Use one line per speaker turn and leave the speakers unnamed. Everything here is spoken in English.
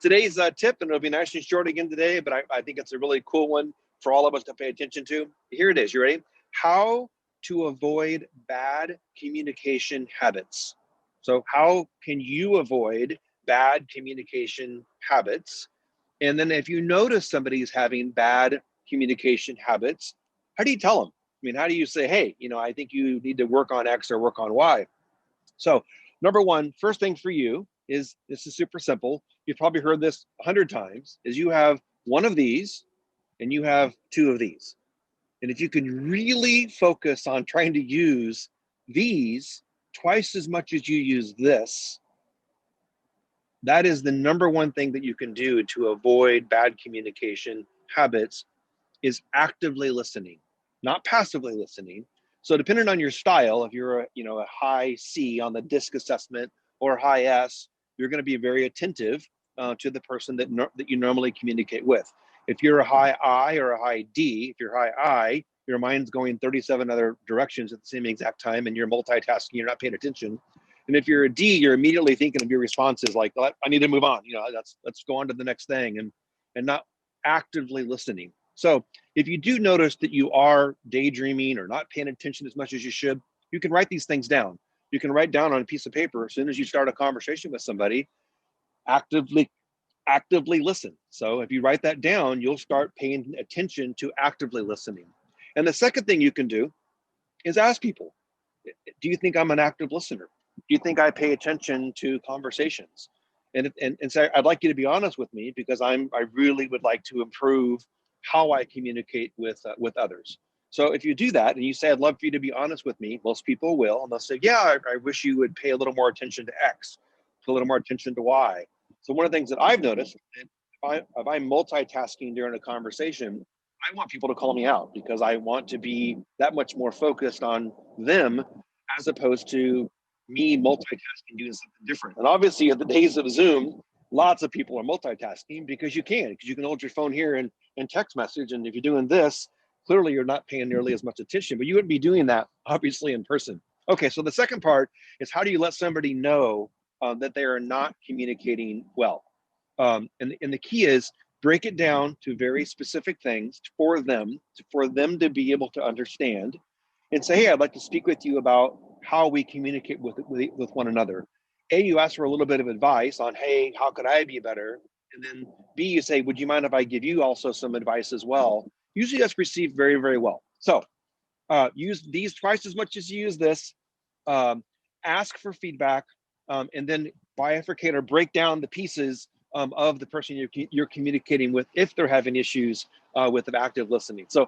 Today's tip, and it'll be nice and short again today, but I think it's a really cool one for all of us to pay attention to. Here it is. You ready? How to avoid bad communication habits. So how can you avoid bad communication habits? And then if you notice somebody's having bad communication habits, how do you tell them? I mean, how do you say, hey, I think you need to work on X or work on Y? So number one, first thing for you is, this is super simple. You've probably heard this 100 times, is you have one of these and you have two of these. And if you can really focus on trying to use these twice as much as you use this, that is the number one thing that you can do to avoid bad communication habits, is actively listening, not passively listening. So depending on your style, if you're a high C on the DISC assessment or high S, you're going to be very attentive to the person that you normally communicate with. If you're a high I or a high D, if you're high I, your mind's going 37 other directions at the same exact time, and you're multitasking, you're not paying attention. And if you're a D, you're immediately thinking of your responses like, I need to move on. Let's go on to the next thing, and not actively listening. So if you do notice that you are daydreaming or not paying attention as much as you should, you can write these things down. You can write down on a piece of paper as soon as you start a conversation with somebody, actively listen. So if you write that down, you'll start paying attention to actively listening. And the second thing you can do is ask people, do you think I'm an active listener? Do you think I pay attention to conversations? And say, I'd like you to be honest with me, because I really would like to improve how I communicate with others. So if you do that and you say, I'd love for you to be honest with me, most people will, and they'll say, yeah, I wish you would pay a little more attention to X, a little more attention to Y. So one of the things that I've noticed, if I'm multitasking during a conversation, I want people to call me out, because I want to be that much more focused on them, as opposed to me multitasking doing something different. And obviously, in the days of Zoom, lots of people are multitasking because you can hold your phone here and text message. And if you're doing this, clearly you're not paying nearly as much attention, but you wouldn't be doing that obviously in person. Okay, so the second part is, how do you let somebody know that they are not communicating well? And the key is, break it down to very specific things for them to be able to understand, and say, hey, I'd like to speak with you about how we communicate with one another. A, you ask for a little bit of advice on, hey, how could I be better? And then B, you say, would you mind if I give you also some advice as well? Usually that's received very, very well. So use these twice as much as you use this. Ask for feedback, and then bifurcate or break down the pieces of the person you're communicating with, if they're having issues with active listening. So